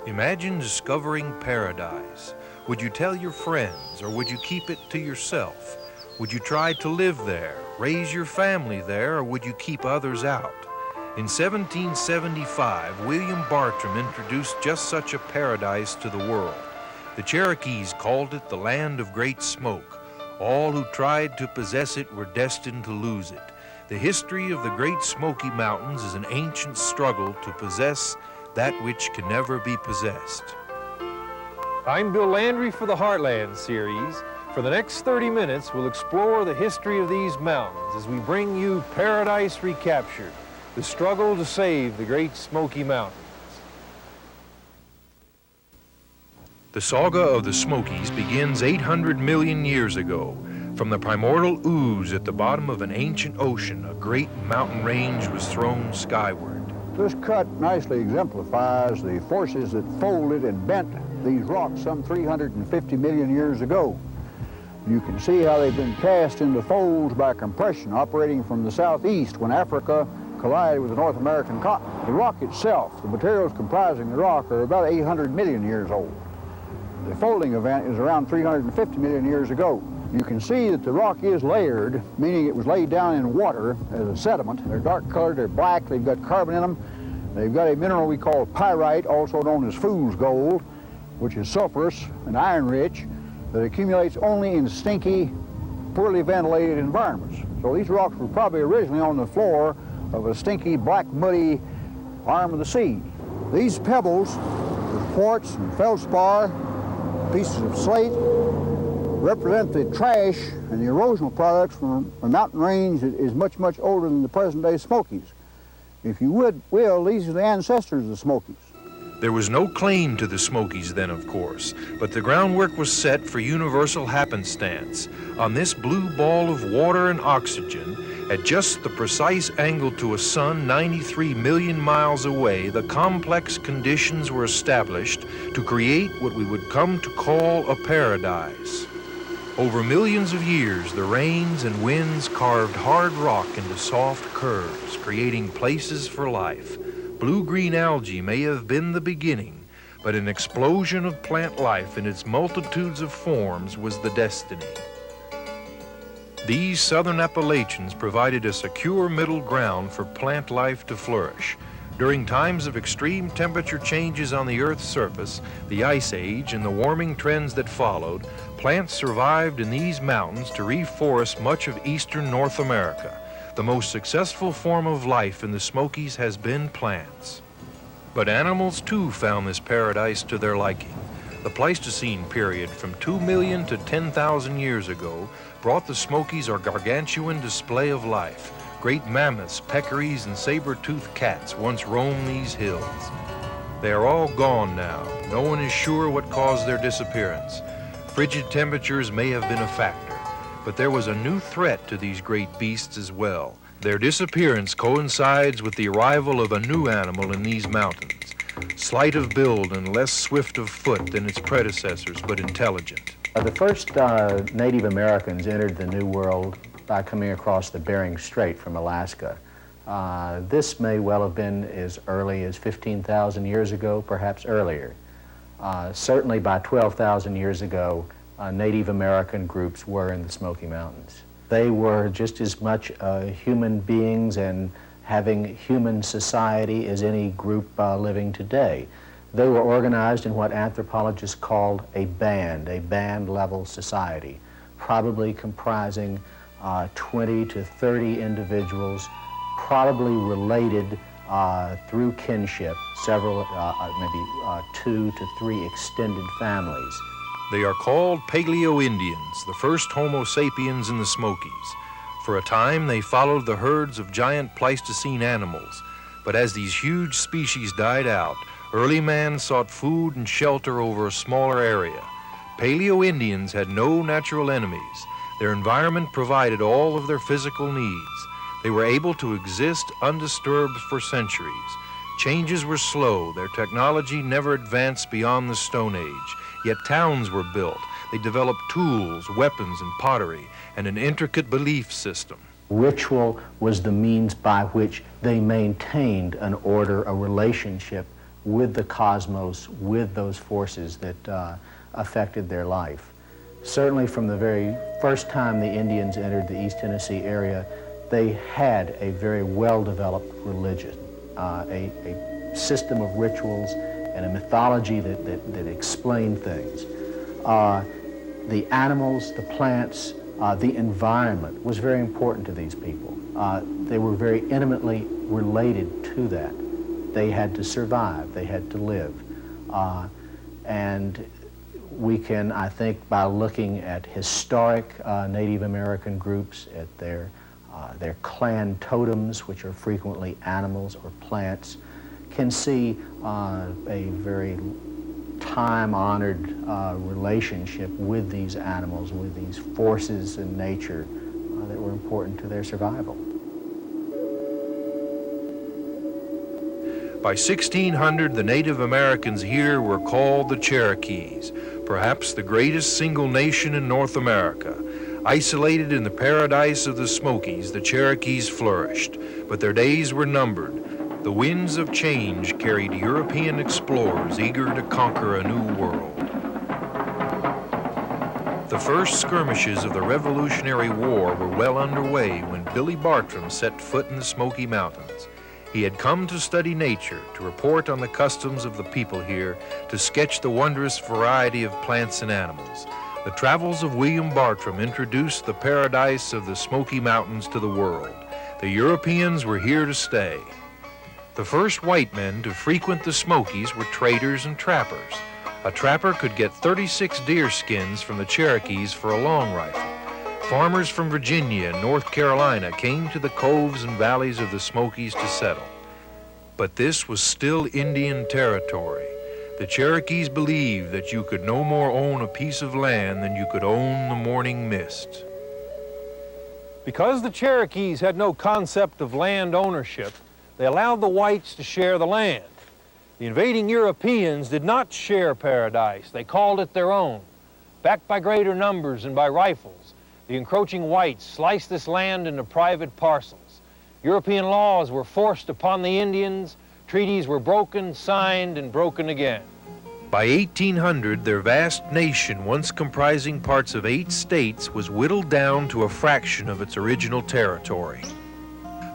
Imagine discovering paradise. Would you tell your friends, or would you keep it to yourself? Would you try to live there, raise your family there, or would you keep others out? In 1775, William Bartram introduced just such a paradise to the world. The Cherokees called it the land of great smoke. All who tried to possess it were destined to lose it. The history of the Great Smoky Mountains is an ancient struggle to possess that which can never be possessed. I'm Bill Landry for the Heartland Series. For the next 30 minutes, we'll explore the history of these mountains as we bring you Paradise Recaptured, the struggle to save the Great Smoky Mountains. The saga of the Smokies begins 800 million years ago. From the primordial ooze at the bottom of an ancient ocean, a great mountain range was thrown skyward. This cut nicely exemplifies the forces that folded and bent these rocks some 350 million years ago. You can see how they've been cast into folds by compression operating from the southeast when Africa collided with the North American continent. The rock itself, the materials comprising the rock, are about 800 million years old. The folding event is around 350 million years ago. You can see that the rock is layered, meaning it was laid down in water as a sediment. They're dark colored, they're black, they've got carbon in them. They've got a mineral we call pyrite, also known as fool's gold, which is sulfurous and iron-rich, that accumulates only in stinky, poorly ventilated environments. So these rocks were probably originally on the floor of a stinky, black, muddy arm of the sea. These pebbles, with quartz and feldspar, pieces of slate, represent the trash and the erosional products from a mountain range that is much, much older than the present-day Smokies. If you will, these are the ancestors of the Smokies. There was no claim to the Smokies then, of course, but the groundwork was set for universal happenstance. On this blue ball of water and oxygen, at just the precise angle to a sun 93 million miles away, the complex conditions were established to create what we would come to call a paradise. Over millions of years, the rains and winds carved hard rock into soft curves, creating places for life. Blue-green algae may have been the beginning, but an explosion of plant life in its multitudes of forms was the destiny. These southern Appalachians provided a secure middle ground for plant life to flourish. During times of extreme temperature changes on the Earth's surface, the Ice Age, and the warming trends that followed, plants survived in these mountains to reforest much of eastern North America. The most successful form of life in the Smokies has been plants. But animals too found this paradise to their liking. The Pleistocene period from 2 million to 10,000 years ago brought the Smokies a gargantuan display of life. Great mammoths, peccaries, and saber-toothed cats once roamed these hills. They are all gone now. No one is sure what caused their disappearance. Frigid temperatures may have been a factor, but there was a new threat to these great beasts as well. Their disappearance coincides with the arrival of a new animal in these mountains, slight of build and less swift of foot than its predecessors, but intelligent. The first Native Americans entered the New World by coming across the Bering Strait from Alaska. This may well have been as early as 15,000 years ago, perhaps earlier. Certainly by 12,000 years ago, Native American groups were in the Smoky Mountains. They were just as much human beings and having human society as any group living today. They were organized in what anthropologists called a band-level society, probably comprising 20 to 30 individuals, probably related through kinship, several, maybe 2 to 3 extended families. They are called Paleo-Indians, the first Homo sapiens in the Smokies. For a time, they followed the herds of giant Pleistocene animals, but as these huge species died out, early man sought food and shelter over a smaller area. Paleo-Indians had no natural enemies. Their environment provided all of their physical needs. They were able to exist undisturbed for centuries. Changes were slow. Their technology never advanced beyond the Stone Age. Yet towns were built. They developed tools, weapons, and pottery, and an intricate belief system. Ritual was the means by which they maintained an order, a relationship with the cosmos, with those forces that affected their life. Certainly from the very first time the Indians entered the East Tennessee area, they had a very well-developed religion, a system of rituals and a mythology that explained things. The animals, the plants, the environment was very important to these people. They were very intimately related to that. They had to survive, they had to live. And we can, I think, by looking at historic Native American groups, at their clan totems, which are frequently animals or plants, can see a very time-honored relationship with these animals, with these forces in nature that were important to their survival. By 1600, the Native Americans here were called the Cherokees, perhaps the greatest single nation in North America. Isolated in the paradise of the Smokies, the Cherokees flourished, but their days were numbered. The winds of change carried European explorers eager to conquer a new world. The first skirmishes of the Revolutionary War were well underway when Billy Bartram set foot in the Smoky Mountains. He had come to study nature, to report on the customs of the people here, to sketch the wondrous variety of plants and animals. The travels of William Bartram introduced the paradise of the Smoky Mountains to the world. The Europeans were here to stay. The first white men to frequent the Smokies were traders and trappers. A trapper could get 36 deer skins from the Cherokees for a long rifle. Farmers from Virginia and North Carolina came to the coves and valleys of the Smokies to settle. But this was still Indian territory. The Cherokees believed that you could no more own a piece of land than you could own the morning mist. Because the Cherokees had no concept of land ownership, they allowed the whites to share the land. The invading Europeans did not share paradise. They called it their own. Backed by greater numbers and by rifles, the encroaching whites sliced this land into private parcels. European laws were forced upon the Indians. Treaties were broken, signed, and broken again. By 1800, their vast nation, once comprising parts of 8 states, was whittled down to a fraction of its original territory.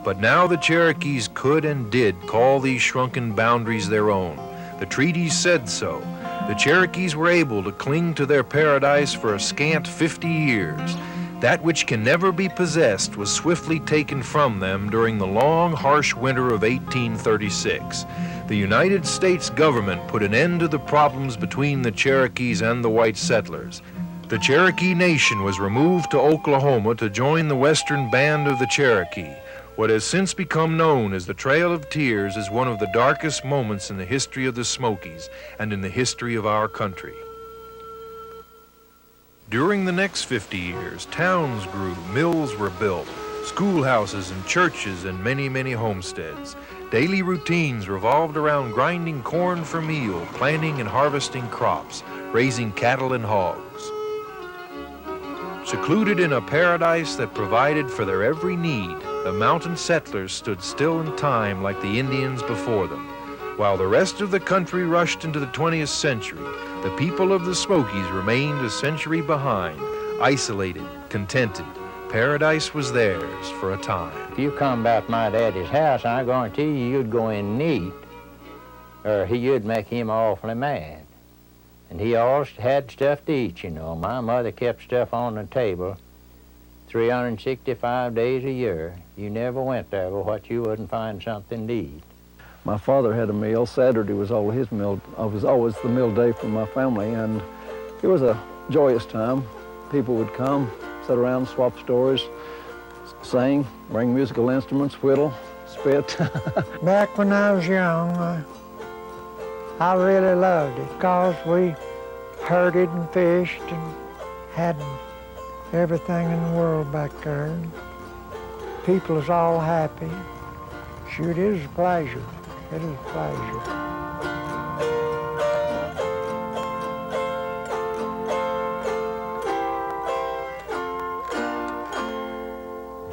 But now the Cherokees could and did call these shrunken boundaries their own. The treaties said so. The Cherokees were able to cling to their paradise for a scant 50 years. That which can never be possessed was swiftly taken from them during the long, harsh winter of 1836. The United States government put an end to the problems between the Cherokees and the white settlers. The Cherokee Nation was removed to Oklahoma to join the western band of the Cherokee. What has since become known as the Trail of Tears is one of the darkest moments in the history of the Smokies and in the history of our country. During the next 50 years, towns grew, mills were built, schoolhouses and churches and many, many homesteads. Daily routines revolved around grinding corn for meal, planting and harvesting crops, raising cattle and hogs. Secluded in a paradise that provided for their every need, the mountain settlers stood still in time like the Indians before them. While the rest of the country rushed into the 20th century, the people of the Smokies remained a century behind, isolated, contented. Paradise was theirs for a time. If you come about my daddy's house, I guarantee you you'd go in neat, or you'd make him awfully mad. And he always had stuff to eat, you know. My mother kept stuff on the table 365 days a year. You never went there with what you wouldn't find something to eat. My father had a meal. Saturday was always his meal. It was always the meal day for my family, and it was a joyous time. People would come, sit around, swap stories, sing, bring musical instruments, whittle, spit. Back when I was young, I really loved it because we herded and fished and had everything in the world back there. People is all happy. Sure, it is a pleasure. It is a pleasure.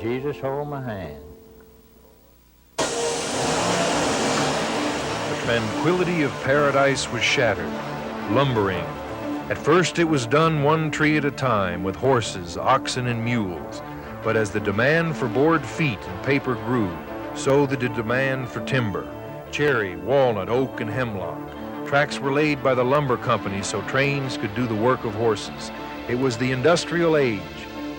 Jesus, hold my hand. The tranquility of paradise was shattered. Lumbering. At first it was done one tree at a time with horses, oxen, and mules. But as the demand for board feet and paper grew, so did the demand for timber. Cherry, walnut, oak, and hemlock. Tracks were laid by the lumber companies so trains could do the work of horses. It was the industrial age.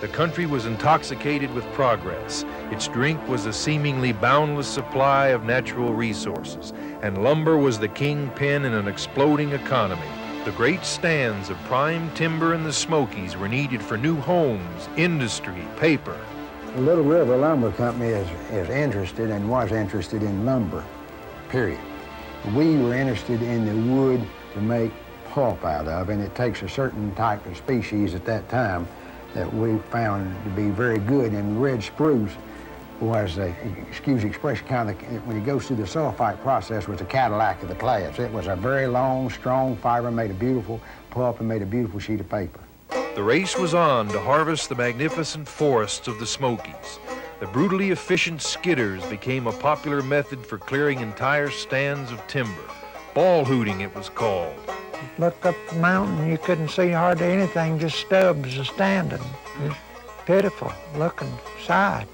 The country was intoxicated with progress. Its drink was a seemingly boundless supply of natural resources, and lumber was the kingpin in an exploding economy. The great stands of prime timber in the Smokies were needed for new homes, industry, paper. The Little River Lumber Company is interested and was interested in lumber, period. We were interested in the wood to make pulp out of, and it takes a certain type of species at that time that we found to be very good, and red spruce was, excuse the expression, kind of, when it goes through the sulfite process, was the Cadillac of the class. It was a very long, strong fiber, made a beautiful pulp, and made a beautiful sheet of paper. The race was on to harvest the magnificent forests of the Smokies. The brutally efficient skidders became a popular method for clearing entire stands of timber. Ball hooting, it was called. Look up the mountain, you couldn't see hardly anything, just stubs a standing. It's pitiful looking sight.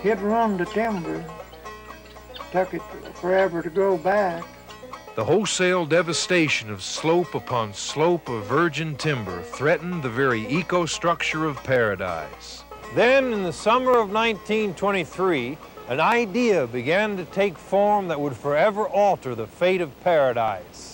It run the timber. Took it forever to grow back. The wholesale devastation of slope upon slope of virgin timber threatened the very ecostructure of paradise. Then, in the summer of 1923, an idea began to take form that would forever alter the fate of paradise.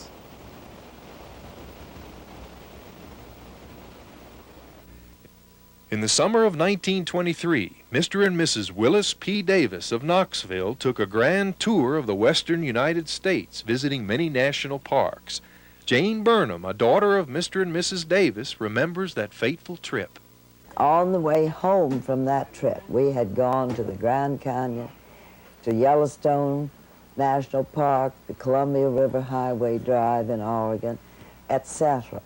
In the summer of 1923, Mr. and Mrs. Willis P. Davis of Knoxville took a grand tour of the western United States, visiting many national parks. Jane Burnham, a daughter of Mr. and Mrs. Davis, remembers that fateful trip. On the way home from that trip, we had gone to the Grand Canyon, to Yellowstone National Park, the Columbia River Highway Drive in Oregon, etc.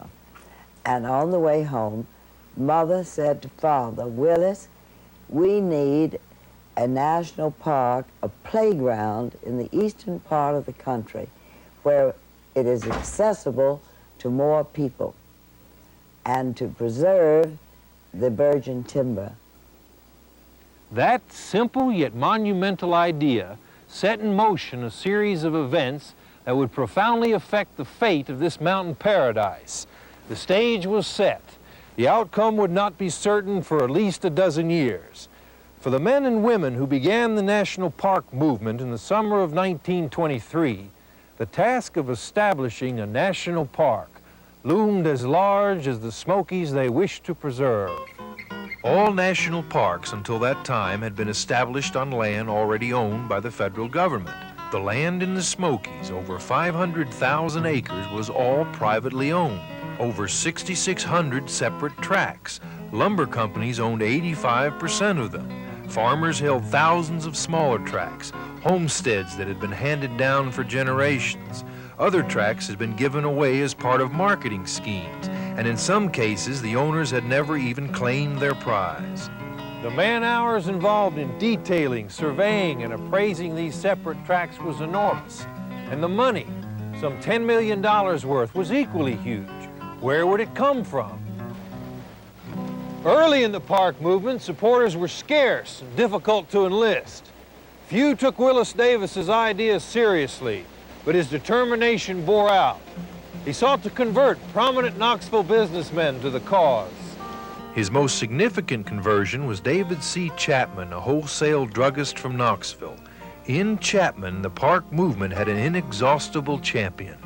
And on the way home, Mother said to Father, Willis, we need a national park, a playground in the eastern part of the country where it is accessible to more people and to preserve the virgin timber. That simple yet monumental idea set in motion a series of events that would profoundly affect the fate of this mountain paradise. The stage was set. The outcome would not be certain for at least a dozen years. For the men and women who began the national park movement in the summer of 1923, the task of establishing a national park loomed as large as the Smokies they wished to preserve. All national parks until that time had been established on land already owned by the federal government. The land in the Smokies, over 500,000 acres, was all privately owned. Over 6,600 separate tracts. Lumber companies owned 85% of them. Farmers held thousands of smaller tracts, homesteads that had been handed down for generations. Other tracts had been given away as part of marketing schemes, and in some cases, the owners had never even claimed their prize. The man-hours involved in detailing, surveying, and appraising these separate tracts was enormous. And the money, some $10 million worth, was equally huge. Where would it come from? Early in the park movement, supporters were scarce and difficult to enlist. Few took Willis Davis's ideas seriously, but his determination bore out. He sought to convert prominent Knoxville businessmen to the cause. His most significant conversion was David C. Chapman, a wholesale druggist from Knoxville. In Chapman, the park movement had an inexhaustible champion.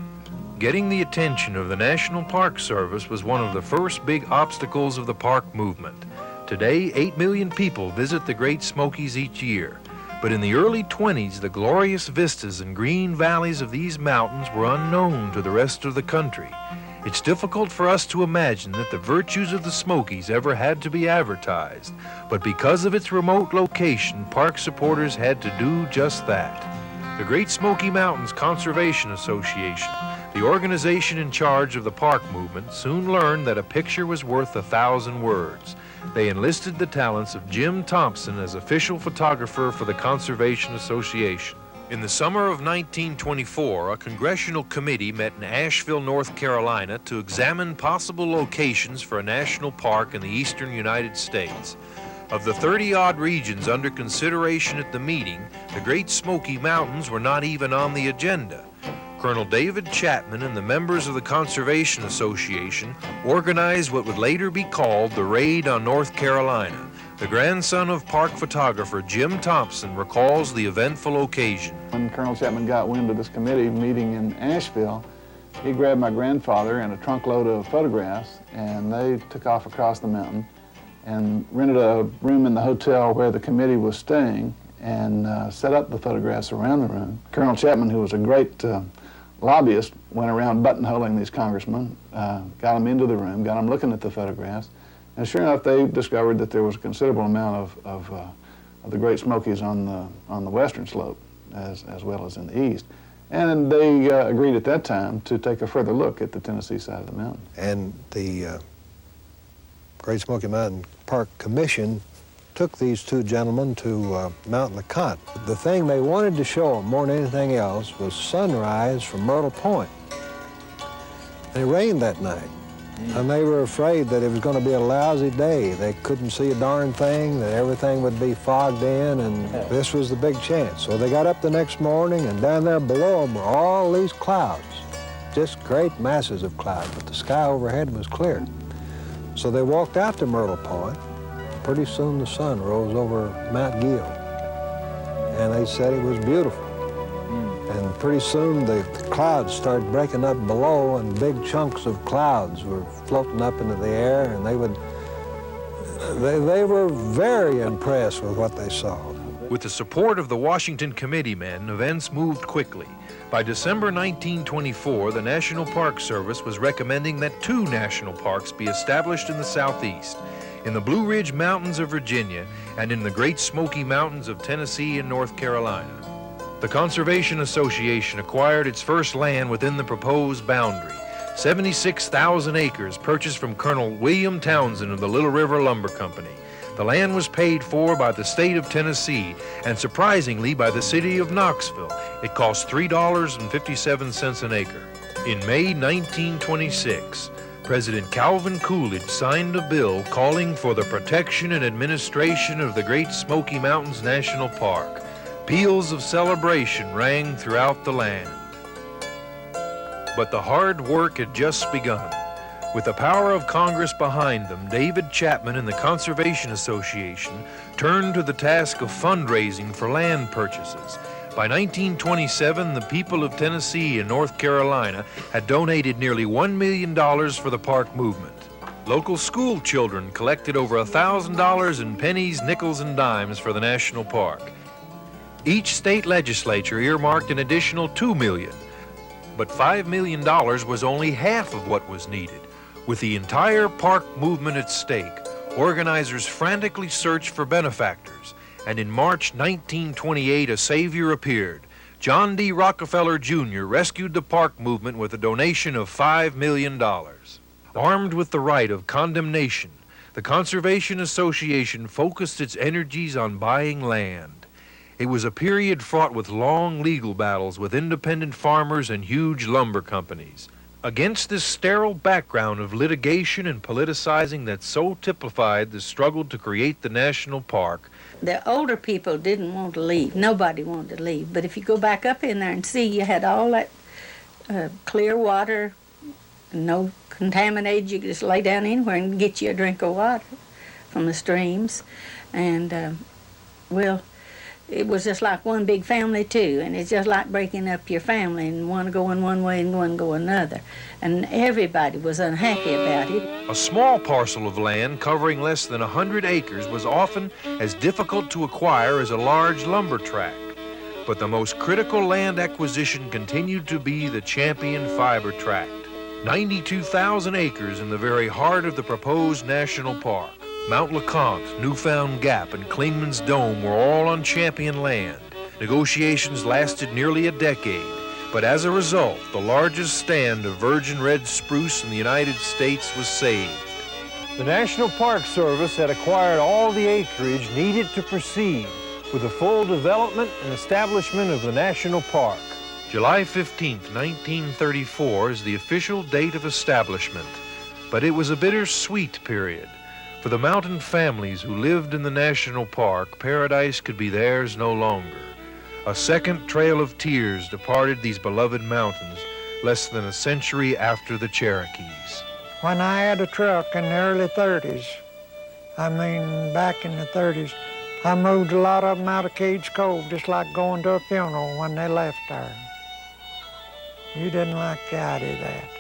Getting the attention of the National Park Service was one of the first big obstacles of the park movement. Today, 8 million people visit the Great Smokies each year. But in the early 20s, the glorious vistas and green valleys of these mountains were unknown to the rest of the country. It's difficult for us to imagine that the virtues of the Smokies ever had to be advertised. But because of its remote location, park supporters had to do just that. The Great Smoky Mountains Conservation Association, the organization in charge of the park movement, soon learned that a picture was worth 1,000 words. They enlisted the talents of Jim Thompson as official photographer for the Conservation Association. In the summer of 1924, a congressional committee met in Asheville, North Carolina to examine possible locations for a national park in the eastern United States. Of the 30-odd regions under consideration at the meeting, the Great Smoky Mountains were not even on the agenda. Colonel David Chapman and the members of the Conservation Association organized what would later be called the Raid on North Carolina. The grandson of park photographer Jim Thompson recalls the eventful occasion. When Colonel Chapman got wind of this committee meeting in Asheville, he grabbed my grandfather and a trunk load of photographs, and they took off across the mountain and rented a room in the hotel where the committee was staying and set up the photographs around the room. Colonel Chapman, who was a great lobbyist, went around buttonholing these congressmen, got them into the room, got them looking at the photographs, and sure enough, they discovered that there was a considerable amount of the Great Smokies on the western slope, as well as in the east. And they agreed at that time to take a further look at the Tennessee side of the mountain. And the Great Smoky Mountain Park Commission took these two gentlemen to Mount LeConte. The thing they wanted to show them more than anything else was sunrise from Myrtle Point. And it rained that night. And they were afraid that it was going to be a lousy day. They couldn't see a darn thing, that everything would be fogged in, and this was the big chance. So they got up the next morning, and down there below them were all these clouds, just great masses of clouds, but the sky overhead was clear. So they walked out to Myrtle Point. Pretty soon the sun rose over Mount Gill, and they said it was beautiful. And pretty soon the clouds started breaking up below, and big chunks of clouds were floating up into the air, and they were very impressed with what they saw. With the support of the Washington committeemen, events moved quickly. By December 1924, the National Park Service was recommending that 2 national parks be established in the southeast, in the Blue Ridge Mountains of Virginia and in the Great Smoky Mountains of Tennessee and North Carolina. The Conservation Association acquired its first land within the proposed boundary, 76,000 acres purchased from Colonel William Townsend of the Little River Lumber Company. The land was paid for by the state of Tennessee and surprisingly by the city of Knoxville. It cost $3.57 an acre. In May 1926, President Calvin Coolidge signed a bill calling for the protection and administration of the Great Smoky Mountains National Park. Peals of celebration rang throughout the land. But the hard work had just begun. With the power of Congress behind them, David Chapman and the Conservation Association turned to the task of fundraising for land purchases. By 1927, the people of Tennessee and North Carolina had donated nearly $1 million for the park movement. Local school children collected over $1,000 in pennies, nickels, and dimes for the national park. Each state legislature earmarked an additional $2 million, but $5 million was only half of what was needed. With the entire park movement at stake, organizers frantically searched for benefactors, and in March 1928, a savior appeared. John D. Rockefeller Jr. rescued the park movement with a donation of $5 million. Armed with the right of condemnation, the Conservation Association focused its energies on buying land. It was a period fraught with long legal battles with independent farmers and huge lumber companies. Against this sterile background of litigation and politicizing that so typified the struggle to create the national park, the older people didn't want to leave. Nobody wanted to leave. But if you go back up in there and see, you had all that clear water, no contaminated. You could just lay down anywhere and get you a drink of water from the streams. And, well, it was just like one big family, too, and it's just like breaking up your family and one going one way and one going another. And everybody was unhappy about it. A small parcel of land covering less than 100 acres was often as difficult to acquire as a large lumber tract. But the most critical land acquisition continued to be the Champion Fiber Tract. 92,000 acres in the very heart of the proposed national park. Mount LeConte, Newfound Gap, and Clingman's Dome were all on Champion land. Negotiations lasted nearly a decade, but as a result, the largest stand of virgin red spruce in the United States was saved. The National Park Service had acquired all the acreage needed to proceed. with the full development and establishment of the national park. July 15, 1934 is the official date of establishment, but it was a bittersweet period. For the mountain families who lived in the national park, paradise could be theirs no longer. A second trail of tears departed these beloved mountains less than a century after the Cherokees. When I had a truck in the early 30s, back in the 30s, I moved a lot of them out of Cage Cove, just like going to a funeral when they left there. You didn't like the idea of that.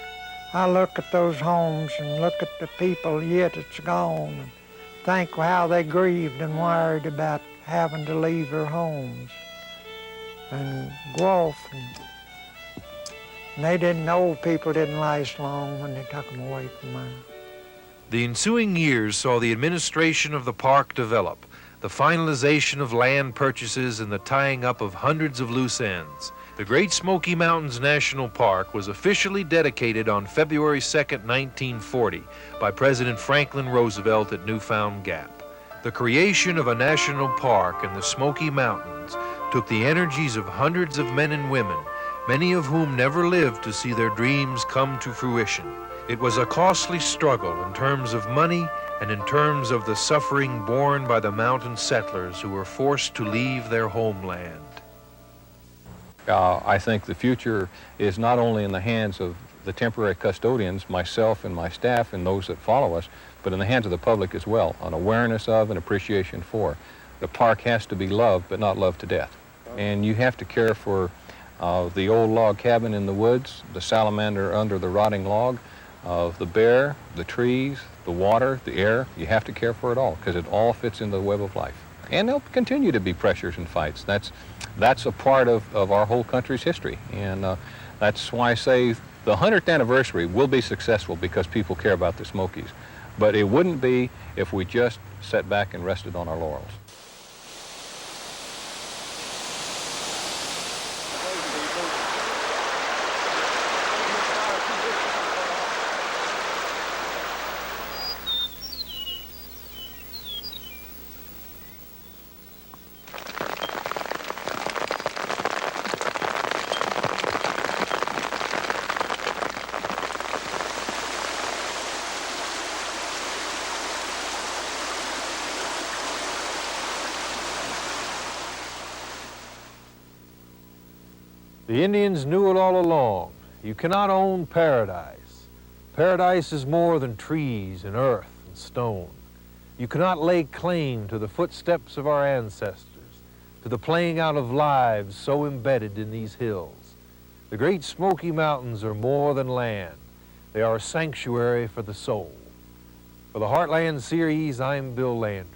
I look at those homes and look at the people yet it's gone and think how they grieved and worried about having to leave their homes and go off. And they didn't, old people didn't last long when they took them away from there. The ensuing years saw the administration of the park develop, the finalization of land purchases and the tying up of hundreds of loose ends. The Great Smoky Mountains National Park was officially dedicated on February 2, 1940 by President Franklin Roosevelt at Newfound Gap. The creation of a national park in the Smoky Mountains took the energies of hundreds of men and women, many of whom never lived to see their dreams come to fruition. It was a costly struggle in terms of money and in terms of the suffering borne by the mountain settlers who were forced to leave their homeland. I think the future is not only in the hands of the temporary custodians, myself and my staff and those that follow us, but in the hands of the public as well, an awareness of and appreciation for. The park has to be loved, but not loved to death. And you have to care for the old log cabin in the woods, the salamander under the rotting log, the bear, the trees, the water, the air. You have to care for it all because it all fits into the web of life. And there'll continue to be pressures and fights. That's a part of our whole country's history. And that's why I say the 100th anniversary will be successful because people care about the Smokies. But it wouldn't be if we just sat back and rested on our laurels. The Indians knew it all along. You cannot own paradise. Paradise is more than trees and earth and stone. You cannot lay claim to the footsteps of our ancestors, to the playing out of lives so embedded in these hills. The Great Smoky Mountains are more than land. They are a sanctuary for the soul. For the Heartland Series, I'm Bill Landry.